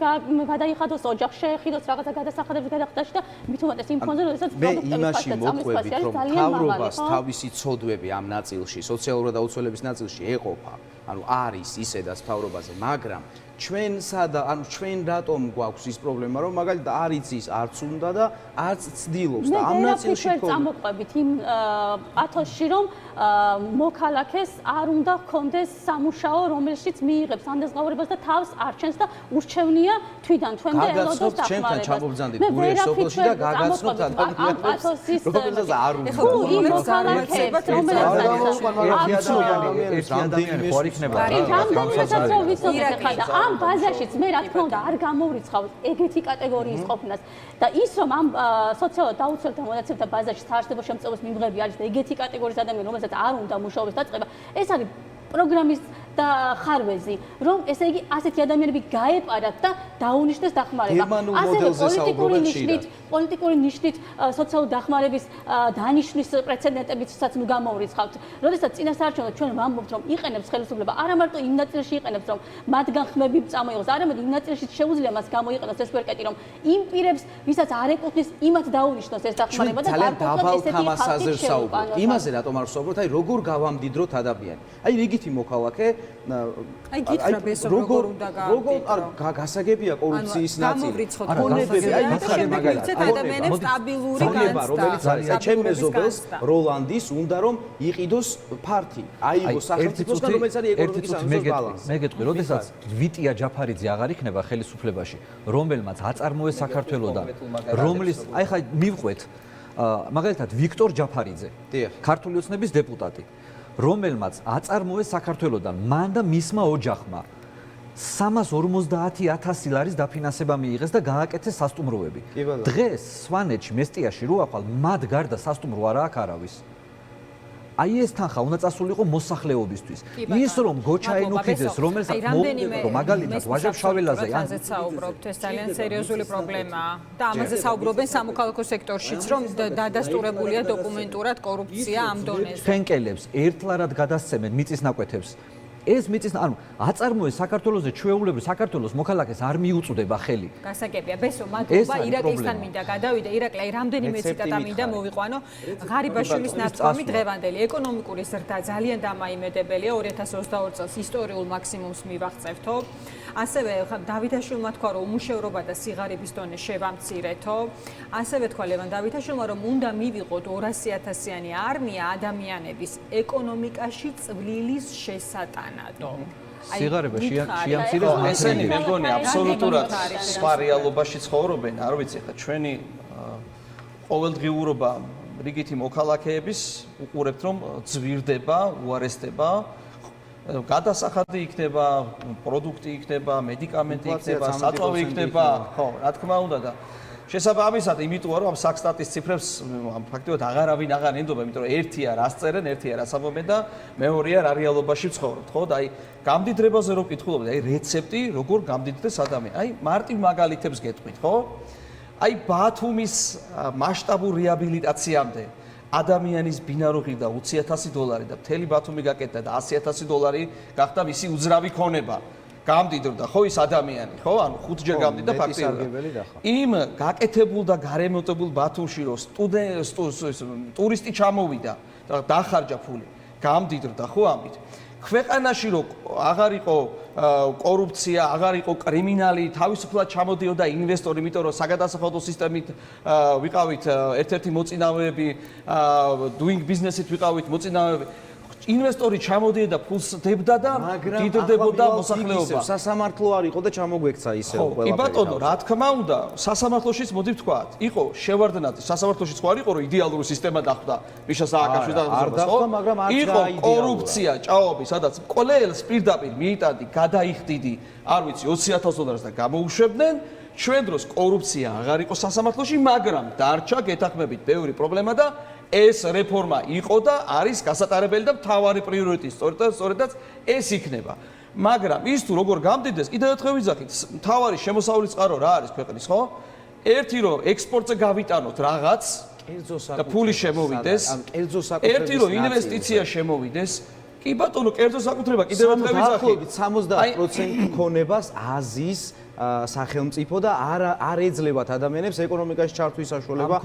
გადაიხადოს, ოჯახს შეეხიდოს, რაღაცა გადასახადებს გადახდაში და მით უმეტეს იმ ფონზე, როდესაც პროდუქტების მოყვებით, რომ მთავრობას თავისი ცოდვები ამ ნაწილში, სოციალურად დაუცველების ნაწილში ეყოფა. ანუ არის ისედაც მთავრობაზე, მაგრამ ჩვენ რატომ გვაქვს ის პრობლემა, რომ მაგალითად არ იცის, არც უნდა და არც ცდილობს და ამ ნაწილში მე წამოყვებით იმ პათოსში, რომ მოქალაქეს არ უნდა ჰქონდეს სამუშაო, რომელშიც მიიღებს ანდაზღაურებას და თავს არჩენს და ურჩევნია თვითონ თქვენდე ელოდოს დახმარებას. ჩვენთან ჩამობრძანდით გურიელ სოფელში და გაგაცნობთ ადამიანებს, რომელსაც არ უნდა. იმ მოქალაქეს, რომელსაც რამდენიმე ხوار იქნება რა. რამდენიმესაც რო ვიცოდეთ ხა და ამ ბაზაშიც მე რა თქმა უნდა არ გამოვრიცხავ ეგეთი კატეგორიის ყოფნას და ის რომ ამ სოციალურ დაუცველთა მონაცემთა ბაზაში საარსებო შემწეობის მიმღები არის და ეგეთი კატეგორიის ადამიანი რომელსაც არ უნდა მუშაობის დაწყება ეს არის პროგრამის და ხარვეზი რომ ესე იგი ასეთი ადამიანები გაეპარათ და დაუნიშნეს დახმარება ასევე პოლიტიკური ნიშნით სოციალური დახმარების დანიშნვის პრეცედენტებიცაც ნუ გამოვრიცხავთ როდესაც წინასაარჩევნო ჩვენ ვამბობთ რომ იყენებს ხელისუფლება არა მარტო იმ ნაწილში იყენებს რომ მათგან ხმები წამოიღოს არამედ იმ ნაწილში შეუძლია მას გამოიყენოს ეს პერკეტი რომ იმ პირებს ვისაც არ ეკუთვნის იმათ დაუნიშნოს ეს დახმარება და გარკვეულად ესეთი ხალხი შეუყანოს იმაზე რატომ არ ვსაუბრობთ აი როგორ გავამდიდროთ ადამიანი აი რიგითი მოქალაქე აი გითხრა ბესო როგორ უნდა გავამდიდროთ გასაგებია კორუფციის ნაწილი ფონდები აი მაგალითად ადამიანებს სტაბილური განცდა რომელიც არის აი ჩემ მეზობელს როლანდის უნდა რომ იყიდოს ფართი აიღოს სახელმწიფოსგან რომელიც არის ეკონომიკის სამეცნიერო ბალანსი მე გეტყვი როდესაც ვიტია ჯაფარიძე აღარ იქნება ხელისუფლებაში რომელმაც აწარმოეს საქართველოსთან რომლის აი ხა მივყვეთ მაგალითად ვიქტორ ჯაფარიძე ქართული ოცნების დეპუტატი რომელმაც აწარმოეს საქართველოსთან მან და მისმა ოჯახმა 350.000 ლარის დაფინანსება მიიღეს და გააკეთეს სასტუმროები. დღეს სვანეთში, მესტიაში რო ახვალ მათ გარდა სასტუმრო არ აქვს არავის. აი ეს თანხა უნდა წასულიყო მოსახლეობისთვის. ის რომ გოჩაინუქიძეს რომელსაც მოგდრო მაგალითად ვაჟა-შაველაზე ამაზე საუბრობთ ეს ძალიან სერიოზული პრობლემაა და ამაზე საუბრობენ სამოქალაქო სექტორშიც რომ დადასტურებულია დოკუმენტურად კორუფცია ამ დონეზე. ფენკელებს ერთლარად გადასცემენ მიწის ნაკვეთებს. ეს მიწის ანუ აწარმოეს საქართველოსზე ჩვეულებრივ საქართველოს მოქალაქეს არ მიუწვდება ხელი. გასაგებია, ბესო, მადლობა ირაკლისთან მინდა გადავიდე. ირაკლი, აი რამდენიმე ციტატა მინდა მოვიყვანო. ღარიბაშვილის ნათქვამი დღევანდელი ეკონომიკური ზრდა ძალიან დამაიმედებელია 2022 წელს ისტორიულ მაქსიმუმს მივაღწევთო. ასევე დავითაშვილმა თქვა რომ უმუშევრობა და სიღარიბის დონე შევამცირეთო. ასევე თქვა ლევან დავითაშვილმა რომ უნდა მივიღოთ 200.000-იანი არმია ადამიანების ეკონომიკაში წვლილის შესატანადო. სიღარიბე შეამცირეს ესენი მე მგონი აბსოლუტურად სხვა რეალობაში ცხოვრობენ, არ ვიცი ხა ჩვენი ყოველდღიურობა რიგითი მოქალაქეების უყურებთ რომ ძვირდება, უარესდება გადასახადი იქნება, პროდუქტი იქნება, მედიკამენტი იქნება, საწვავი იქნება, ხო, რა თქმა უნდა და შესაბამისად, იმიტომ რომ ამ საქსტატის ციფრებს ფაქტობრივად აღარავინ აღარ ენდობა, იმიტომ რომ ერთია რას წერენ, ერთია რას ამბობენ და მეორეა რა რეალობაში ცხოვრობთ, ხო? და აი გამდიდრებაზე რო ვკითხულობთ, აი რეცეპტი როგორ გამდიდრდეს ადამიანი. აი მარტივ მაგალითებს გეტყვით, ხო? აი ბათუმის მასშტაბურ რეაბილიტაციამდე ადამიანის ბინარო ღირდა $20,000 და მთელი ბათუმი გაკეთდა და $100,000 გახდა მისი უძრავი ქონება. გამდიდრდა ხო ის ადამიანი, ხო? ანუ 5 ჯერ გამდიდრდა ფაქტიურად. იმ გაკეთებულ და გარემონტებულ ბათუმში რო ტურისტი ჩამოვიდა და დახარჯა ფული, გამდიდრდა ხო ამით. ქვეყანაში რო აღარ იყო კორუფცია, აღარ იყო კრიმინალი, თავისუფლად ჩამოდიოდა ინვესტორი, იმიტომ რომ საგადასახადო სისტემით ვიყავით ერთ-ერთი მოწინავეები, doing business-ით ვიყავით მოწინავეები. ინვესტორი ჩამოდიოდა ფულს დებდა და დიდრდებოდა მოსახლეობა. სასამართლო არ იყო და ჩამოგვექცა ისევ ყველაფერი. კი ბატონო, რა თქმა უნდა, სასამართლოშიც მოდი ვთქვათ, იყო შევარდნაძე, სასამართლოშიც ხო არ იყო რომ იდეალური სისტემა დახვდა მიშა სააკაშვილი და არ დახვდა, მაგრამ არც იყო კორუფცია, ჭაობი, სადაც ყველს პირდაპირ მიიტანდი, გადაიხდიდი, არ ვიცი, $20,000 და გამოუშვებდნენ. ჩვენ დროს კორუფცია აღარ იყო სასამართლოში, მაგრამ დარჩა გეთანხმებით ბევრი პრობლემა და ეს რეფორმა იყო და არის გასატარებელი და მთავარი პრიორიტეტი სწორედაც ეს იქნება. მაგრამ ის თუ როგორ გამდიდეს, კიდევ ერთხელ ვიძახით, მთავარი შემოსავლის წყარო რა არის ქვეყნის, ხო? ერთი რომ ექსპორტზე გავიტანოთ რაღაც და ფული შემოვიდეს, ერთი რომ ინვესტიცია შემოვიდეს, კი ბატონო, კერძო საკუთრება კიდევ ერთხელ ვიძახით, 70% ქონებას აზის სახელმწიფო და არ ეძლებათ ადამიანებს ეკონომიკაში ჩართვის საშუალება.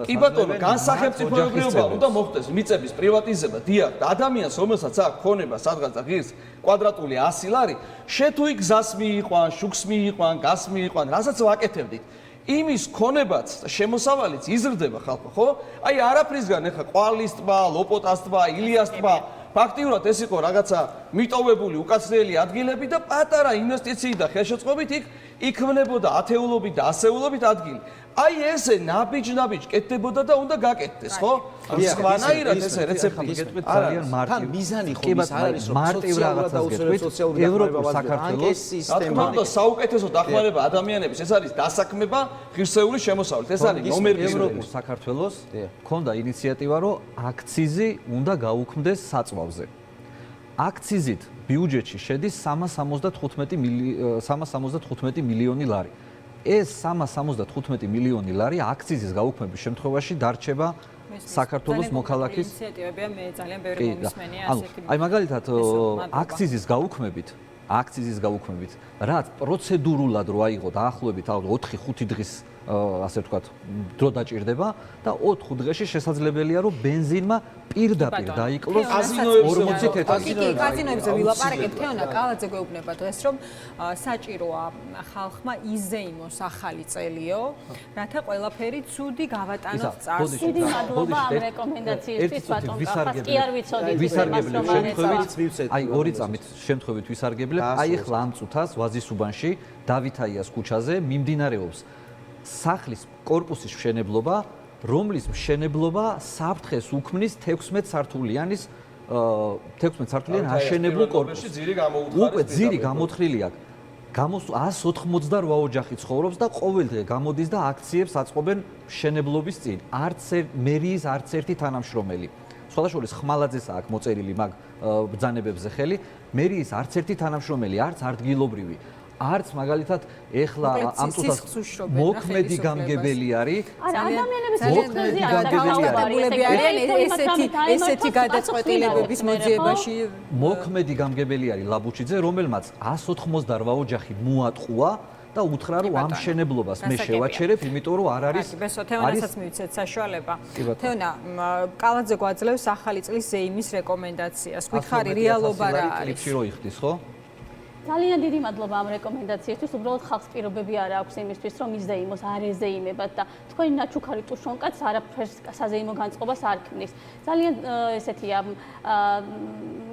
კი ბატონო, განსახელმწიფოებრიობა უნდა მოხდეს, მიწების პრივატიზება, დიახ, და ადამიანს, რომელსაც აქვს ქონება სადღაც და ღირს კვადრატული 100 ლარი, შეთუ იქ გზას მიიყვან, შუქს მიიყვან, გას მიიყვან, რასაც ვაკეთებდით. იმის ქონებაც და შემოსავალიც იზრდება ხალხო, ხო? აი არაფრისგან ეხა ყვალის ტბა, ლოპოტას ტბა, ილიას ტბა ფაქტიურად ეს იყო რაღაცა მიტოვებული უკაცრიელი ადგილები და პატარა ინვესტიციით და ხელშეწყობით იქ იქმნებოდა ათეულობით და ასეულობით ადგილი. აი ესე ნაბიჯ კეთდებოდა და უნდა გაკეთდეს, ხო? სხვანაირად ესე რეცეპტი გეტყვით ძალიან მარტივ. თან მიზანი ხომ ის არ არის, რომ მარტივ რაღაცას გეტყვით. ევროპულ საქართველოს სისტემა და საუკეთესო დახმარება ადამიანების ეს არის დასაქმება ღირსეული შემოსავლით. ეს არის ნომერ 1. ევროპულ საქართველოს ქონდა ინიციატივა, რომ აქციზი უნდა გაუქმდეს საწვავზე. აქციზით ბიუჯეტში შედის 375 მილიონი ლარი. ეს 375 მილიონი ლარი აქციზის გაუქმების შემთხვევაში დარჩება საქართველოს მოქალაქის ინიციატივებია, მე ძალიან ბევრი მომისმენია ასეთი. აი მაგალითად აქციზის გაუქმებით რაც პროცედურულად რო აიღო დაახლოებით 4-5 დღის ასე ვთქვათ დრო დაჭირდება და 4 დღეში შესაძლებელია რომ ბენზინმა პირდაპირ დაიკლოს 40 თეთრი. კაზინოებზე ვილაპარაკეთ, თეონა კალაძე გვეუბნება დღეს რომ საჭიროა ხალხმა იზეიმოს ახალი წელიო, რათა ყველაფერი ცუდი გავატანოთ წარსულში. დიდი მადლობა ამ რეკომენდაციისთვის ბატონ კახას კი არ ვიცოდით იმას რომ აი 2 წამით შემთხვევით ვისარგებლებ. აი ახლა ამ წუთას ვაზისუბანში დავითაიას ქუჩაზე მიმდინარეობს სახლის კორპუსის მშენებლობა, რომლის მშენებლობა საფრთხეს უქმნის 16 სართულიანის აშენებულ კორპუსში. უკვე ძირი გამოთხრილი აქვს. 188 ოჯახი ცხოვრობს და ყოველ დღე გამოდის და აქციებს აწყობენ მშენებლობის წინ. მერიის არც ერთი თანამშრომელი. სხვადასხვა ხმალაძეს აქვს მოწერილი მაგ ბრძანებებზე ხელი. მერიის არც ერთი თანამშრომელი, არც ადგილობრივი. არც მაგალითად ეხლა ამ წუთას მოქმედი გამგებელი არის. ესეთი გადაწყვეტილებების მოძიებაში მოქმედი გამგებელი არის ლაბუჩიძე, რომელმაც 188 ოჯახი მოატყუა და უთხრა რომ ამ მშენებლობას მე შევაჩერებ, იმიტომ რომ არ არის თეონასაც მივიცეთ საშუალება. თეონა, კალაძე გვაძლევს ახალი წლის ზეიმის რეკომენდაციას. გითხარი რეალობა რა არის? კლიპში რო იხდის, ხო? ძალიან დიდი მადლობა ამ რეკომენდაციისთვის. უბრალოდ ხალხს პირობები არ აქვს იმისთვის, რომ იზეიმოს, არ ეზეიმებათ და თქვენი ნაჩუქარი ტუშონკაც არაფერს საზეიმო განწყობას არ ქმნის. ძალიან ესეთია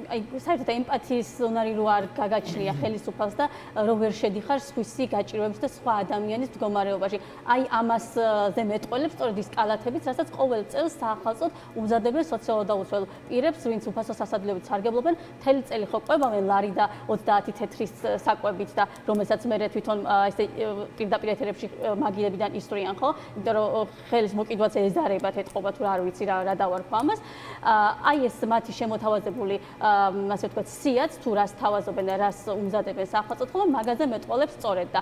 აი საერთოდ ემპათიის უნარი რო არ გაგაჩნია ხელისუფალს და რო ვერ შედიხარ სხვისი გაჭირვების და სხვა ადამიანის მდგომარეობაში. აი ამასზე მეტყველებს სწორედ ის კალათებიც, რასაც ყოველ წელს საახალწლოდ უმზადებენ სოციალურად დაუცველ პირებს, ვინც უფასო სასადლებით სარგებლობენ. მთელი წელი ხო ყვებავენ ლარი და 30 თეთრის საკვებით და რომელსაც მე თვითონ ესე პირდაპირ ეთერებში მაგილებიდან ისვრიან, ხო? იმიტომ რომ ხელის მოკიდვაც ეზარებათ ეთყობა თუ არ ვიცი რა დავარქვა ამას. აი ეს მათი შემოთავაზებული ასე ვთქვათ სიაც თუ რას თავაზობენ, რას უმზადებენ საახალწლოდ, ხოლმე მაგაზე მეტყველებს სწორედ და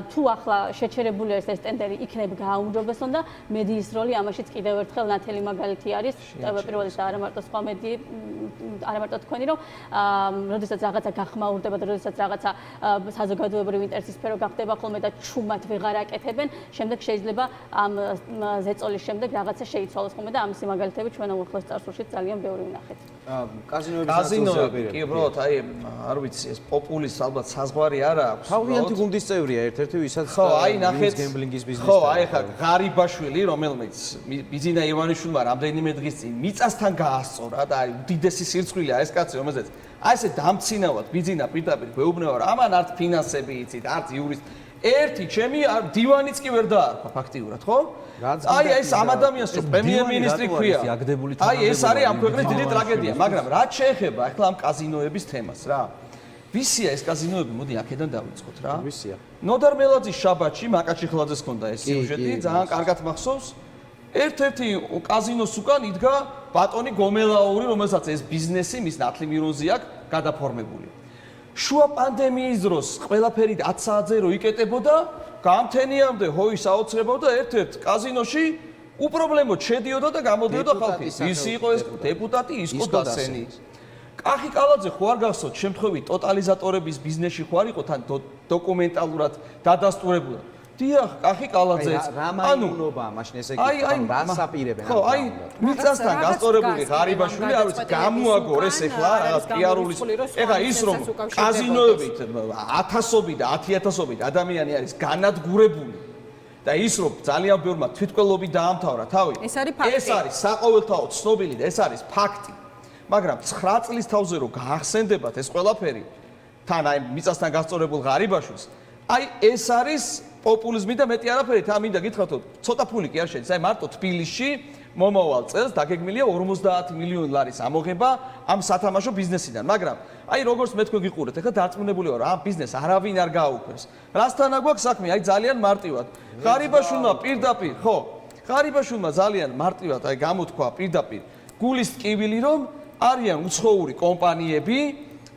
თუ ახლა შეჩერებული არის ეს ტენდერი იქნებ გააუმჯობესონ და მედიის როლი ამაშიც კიდევ ერთხელ ნათელი მაგალითი არის. პირველ რიგში არა მარტო სხვა მედიები, არა მარტო თქვენი რომ როდესაც რაღაცა გახმაურდება და როდესაც რაღაცა საზოგადოებრივი ინტერესის სფერო გახდება ხოლმე და ჩუმად ვეღარ აკეთებენ, შემდეგ შეიძლება ამ ზეწოლის შემდეგ რაღაცა შეიცვალოს ხოლმე და ამისი მაგალითები ჩვენ უახლოეს წარსულში ძალიან ბევრი ვნახეთ. კაზინოები კი უბრალოდ აი არ ვიცი ეს პოპულის ალბათ საზღვარი არა აქვს. თავიანთი გუნდის წევრია ერთ-ერთი ვისაც ხო აი ნახეთ გემბლინგის ბიზნესი. ხო აი ხა ღარიბაშვილი რომელმიც ბიძინა ივანიშვილმა რამდენიმე დღის წინ მიწასთან გაასწორა და აი უდიდესი სირცხვილია ეს კაცი რომელზეც აი ესე დამცინავად ბიძინა პირდაპირ გვეუბნება რომ ამან არც ფინანსები იცით არც იურისტი ერთი ჩემი დივანიც კი ვერ დაარქვა ფაქტიურად ხო? აი ეს ამ ადამიანს რომ პრემიერ-მინისტრი ქვია. აი ეს არის ამ ქვეყნის დიდი ტრაგედია, მაგრამ რაც შეეხება ახლა ამ კაზინოების თემას რა. ვისია ეს კაზინოები? მოდი აქედან დავიწყოთ რა. ვისია? ნოდარ მელაძის შაბათში მაკაჩიხლაძეს ჰქონდა ეს სიუჟეტი, ძალიან კარგად მახსოვს. ერთ-ერთი კაზინოს უკან იდგა ბატონი გომელაური, რომელსაც ეს ბიზნესი მის ნათლი მირონზე აქვს გადაფორმებული. შუა პანდემიის დროს ყველაფერი 10 საათზე რო იკეტებოდა, გამთენიამდე ჰოის აოცრებოდა ერთ-ერთ კაზინოში უპრობლემოდ შედიოდა და გამოდიოდა ხალხი. ისი იყო ეს დეპუტატი, ისკო დასენი. კახი კალაძე ხო არ გახსოვთ შემთხვევით ტოტალიზატორების ბიზნესში ხო არ იყო თან დოკუმენტალურად დადასტურებული დიახ კახი კალაძეც რა მაიმუნობა მაშინ ესე იგი რას აპირებენ ხო აი მიწასთან გასწორებული ღარიბაშვილი არ ვიცი გამოაგორეს ეხლა რაღაც პიარულის ეხლა ის რომ კაზინოებით ათასობით და 10000-ობით ადამიანი არის განადგურებული და ის რომ ძალიან ბევრმა თვითმკვლელობით დაამთავრა თავი ეს არის საყოველთაო ცნობილი და ეს არის ფაქტი მაგრამ 9 წლის თავზე რომ გაახსენდებათ ეს ყველაფერი თან აი მიწასთან გასწორებულ ღარიბაშვილს აი ეს არის პოპულიზმი და მეტი არაფერი თან მინდა გითხრათ ცოტა ფული კი არ შედის აი მარტო თბილისში მომავალ წელს დაგეგმილია 50 მილიონი ლარის ამოღება ამ სათამაშო ბიზნესიდან მაგრამ აი როგორც მე თქვენ გიყურეთ ეხლა დარწმუნებული ვარ ამ ბიზნესს არავინ არ გააუქმეს რასთან აგვაქვს საქმე აი ძალიან მარტივად ღარიბაშვილმა პირდაპირ ხო ღარიბაშვილმა ძალიან მარტივად აი გამოთქვა პირდაპირ გულის ტკივილი რომ არიან უცხოური კომპანიები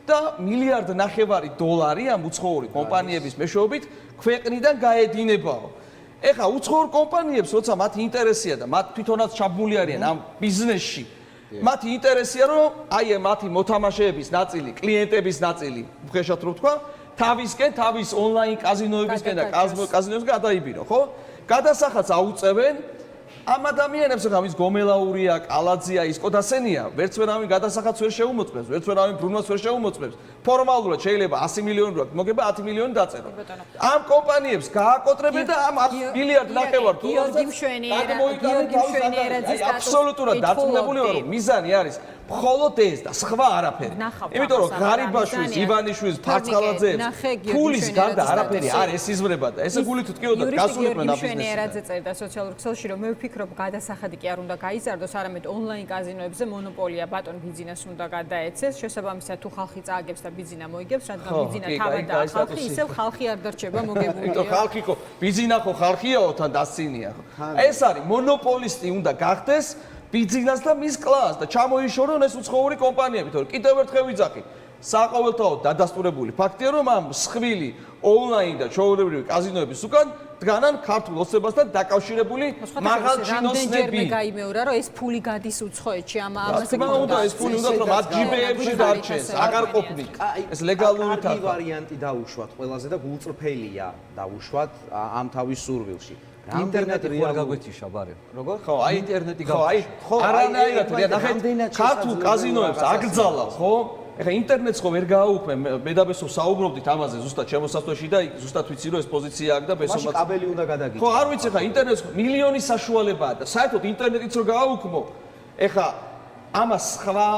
და $1.5 მილიარდი ამ უცხოური კომპანიების მეშვეობით ქვეყნიდან გაედინებაო. ეხლა უცხოურ კომპანიებს როცა მათი ინტერესია და მათ თვითონაც ჩაბმული არიან ამ ბიზნესში. მათი ინტერესია რომ აი მათი მოთამაშეების ნაწილი, კლიენტების ნაწილი, უხეშად რო ვთქვა, თავისკენ, თავის ონლაინ კაზინოებისკენ და კაზინოებისკენ გადაიბირო, ხო? გადასახადს აუწევენ ამ ადამიანებს გამის გომელაურია, კალაძია, ისკოდასენია, ვერც ვერავინ გადასახადს ვერ შეუმოწმებს, ვერც ვერავინ ბრუნვას ვერ შეუმოწმებს. ფორმალურად შეიძლება 100 მილიონი რო მოგება 10 მილიონი დაწერო. ამ კომპანიებს გააკოტრებენ და ამ 1 მილიარდ ნახევარ დოლარს აბსოლუტურად დარწმუნებული ვარ რომ მიზანი არის მხოლოდ ეს და სხვა არაფერი. იმიტომ რომ ღარიბაშვილის, ივანიშვილის, ფარცხალაძეებს ფულის გარდა არაფერი არ ესიზმრება და ესე გულით ვთქიოდა გასულიყვნენ ამ ბიზნესს. ერაძე წერდა სოციალურ ქსელში რომ მე ვფიქრობ გადასახადი კი არ უნდა გაიზარდოს, არამედ ონლაინ კაზინოებზე მონოპოლია ბატონ ბიზნესს უნდა გადაეცეს. შესაბამისად თუ ხალხი წააგებს და ბიზნა მოიგებს, რადგან ბიზნა თავად და ხალხი ისევ ხალხი არ დარჩება მოგებული. იმიტომ ხალხი ხო ბიზნა ხო ხალხიაო თან დასცინია ხო. ეს არის მონოპოლისტი უნდა გახდეს ბიზნეს და მის კლასს და ჩამოიშორონ ეს უცხოური კომპანიები, თორე კიდევ ერთხელ ვიძახი. საყოველთაოდ დადასტურებული ფაქტია რომ ამ მსხვილი ონლაინ და ჩვეულებრივი კაზინოების უკან დგანან ქართულ ოცნებასთან დაკავშირებული მაღალჩინოსნები. გაიმეორა რომ ეს ფული გადის უცხოეთში ამაზე უნდა ეს ფული უნდა რომ მათ ჯიბეებში დარჩეს, აღარ ყოფნი. ეს ლეგალური კარგი ვარიანტი დაუშვათ ყველაზე და გულწრფელია დაუშვათ ამ თავის სურვილში. ინტერნეტი ხوار გაგვეთიშა ბარე. როგორ? ხო, აი ინტერნეტი გაგვეთიშა. ხო, არანაირად, ნახეთ, ქართულ კაზინოებს აკრძალა, ხო? ეხა ინტერნეტს ხო ვერ გააუქმე, მე და ბესო საუბრობდით ამაზე ზუსტად ჩემოსასწორში და ზუსტად ვიცი რომ ეს პოზიცია აქვს და ბესომაც. მაშინ კაბელი უნდა გადაგიჭირო. ხო, არ ვიცი ეხა ინტერნეტს მილიონი საშუალებაა და საერთოდ ინტერნეტიც რო გააუქმო, ეხა ამას სხვა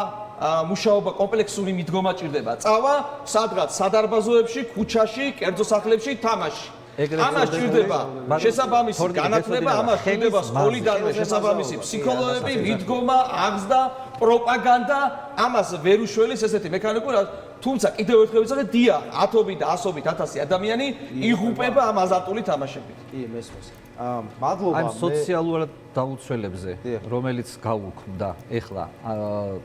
მუშაობა კომპლექსური მიდგომა ჭირდება. წავა სადღაც სადარბაზოებში, ქუჩაში, კერძო სახლებში თამაში. ამას ჭირდება შესაბამისი განათლება, ამას ჭირდება სკოლიდანვე შესაბამისი ფსიქოლოგები, მიდგომა, აღზრდა, პროპაგანდა, ამას ვერ უშველის ესეთი მექანიკურად, თუმცა კიდევ ერთხელ ვიძახე, დია, 1000 და 100 ადამიანი იღუპება ამ აზარტული თამაშებით. კი, მესმის. მადლობა. აი სოციალურად დაუცველებზე, რომელიც გაუქმდა, ეხლა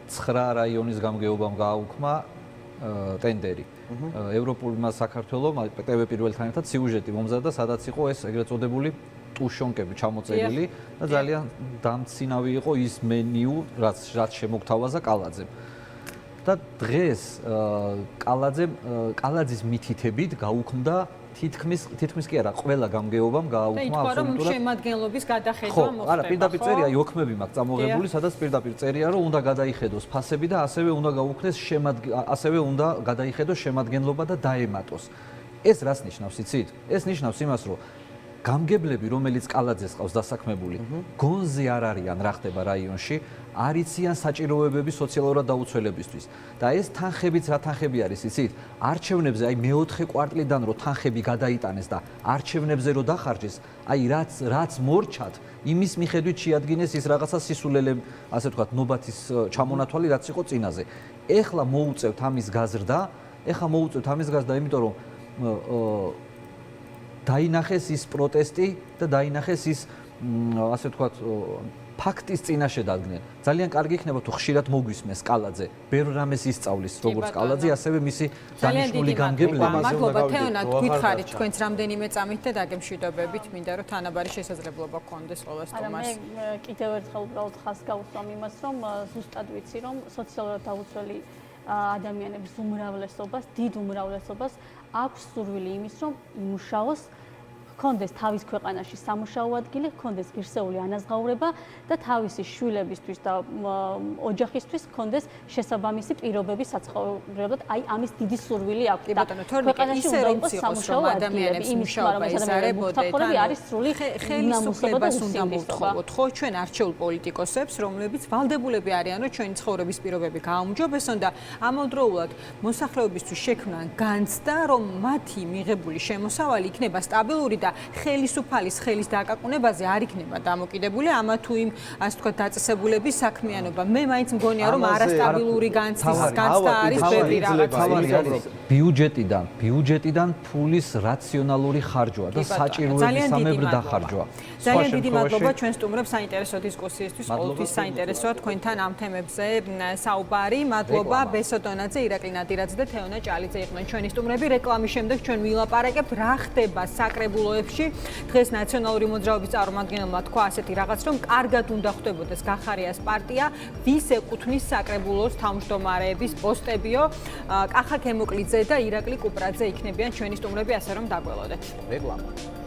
9 რაიონის გამგეობამ გააუქმა ტენდერი. ევროპულმა საქართველომ TV პირველთან ერთად სიუჟეტი მომზადდა, სადაც იყო ეს ეგრეთ წოდებული ტუშონკები ჩამოწერილი და ძალიან დამცინავი იყო ის მენიუ, რაც შემოგთავაზა კალაძემ. და დღეს კალაძის მითითებით გაუქმდა თითქმის კი არა, ყველა გამგეობამ გააუქმა აბსოლუტურად შემადგენლობის გადახედვა მოხდება. არა, პირდაპირ წერია, იოქმები მაქვს წამოღებული, სადაც პირდაპირ წერია, რომ უნდა გადაიხედოს ფასები და ასევე უნდა გაუქმდეს ასევე უნდა გადაიხედოს შემადგენლობა და დაემატოს. ეს რას ნიშნავს, იცით? ეს ნიშნავს იმას, რომ გამგებლები, რომელიც კალაძეს ყავს დასაქმებული, გონზე არ არიან რა ხდება რაიონში, არ იციან საჭიროებები სოციალურად დაუცველებისთვის. და ეს თანხებიც რა თანხები არის, იცით? არჩევნებზე, აი მეოთხე კვარტლიდან რო თანხები გადაიტანეს და არჩევნებზე რო დახარჯეს, აი რაც მორჩათ, იმის მიხედვით შეადგინეს ის რაღაცა სისულელე, ასე ვთქვათ, ნობათის ჩამონათვალი, რაც იყო წინაზე. ეხლა მოუწევთ ამის გაზრდა, იმიტომ რომ დაინახეს ის პროტესტი და დაინახეს ის ასე ვთქვათ ფაქტის წინაშე დადგნენ. ძალიან კარგი იქნება თუ ხშირად მოგვისმეს კალაძე, ბევრ რამეს ისწავლის როგორც კალაძე, ასევე მისი დანიშნული გამგებლები. მადლობა თეონად, გითხარით თქვენც რამდენიმე წამით და დაგემშვიდობებით, მინდა რომ თანაბარი შესაძლებლობა გქონდეს ყოველს თომას. მე კიდევ ერთხელ უბრალოდ ხაზს გავუსვამ იმას, რომ ზუსტად ვიცი, რომ სოციალურად დაუცველი ადამიანების უმრავლესობას, დიდ უმრავლესობას აქვს სურვილი იმის, რომ იმუშაოს, ჰქონდეს თავის ქვეყანაში სამუშაო ადგილი, ჰქონდეს ღირსეული ანაზღაურება და თავისი შვილებისთვის და ოჯახისთვის ჰქონდეს შესაბამისი პირობები საცხოვრებლად. აი ამის დიდი სურვილი აქვს. ქვეყანაში უნდა იყოს სამუშაო ადამიანებს მუშაობა ეზარებოდეთ. არის სრული ხელისუფლებას უნდა მოვთხოვოთ, ხო, ჩვენ არჩეულ პოლიტიკოსებს, რომლებიც ვალდებულები არიან, რომ ჩვენი ცხოვრების პირობები გააუმჯობესონ და ამავდროულად მოსახლეობისთვის შექმნან განცდა, რომ მათი მიღებული შემოსავალი იქნება სტაბილური და ხელისუფალის ხელის დაკაკუნებაზე არ იქნება დამოკიდებული ამა თუ იმ ასე ვთქვათ დაწესებულების საქმიანობა. მე მაინც მგონია რომ არასტაბილური განცდა არის ბევრი რაღაც. ბიუჯეტიდან ფულის რაციონალური ხარჯვა და საჭიროების სამებრ დახარჯვა. ძალიან დიდი მადლობა ჩვენ სტუმრებს საინტერესო დისკუსიისთვის. ყოველთვის საინტერესოა თქვენთან ამ თემებზე საუბარი. მადლობა ბესო დონაძე, ირაკლი ნადირაძე და თეონა ჭალიძე იყვნენ ჩვენი სტუმრები. რეკლამის შემდეგ ჩვენ ვილაპარაკებთ რა ხდება საკრებულოებში. დღეს ნაციონალური მოძრაობის წარმომადგენელმა თქვა ასეთი რაღაც, რომ კარგად უნდა ხვდებოდეს გახარიას პარტია, ვის ეკუთვნის საკრებულოს თავმჯდომარეების პოსტებიო. კახა ქემოკლიძე და ირაკლი კუპრაძე იქნებიან ჩვენი სტუმრები, ასე რომ დაგველოდეთ. რეკლამა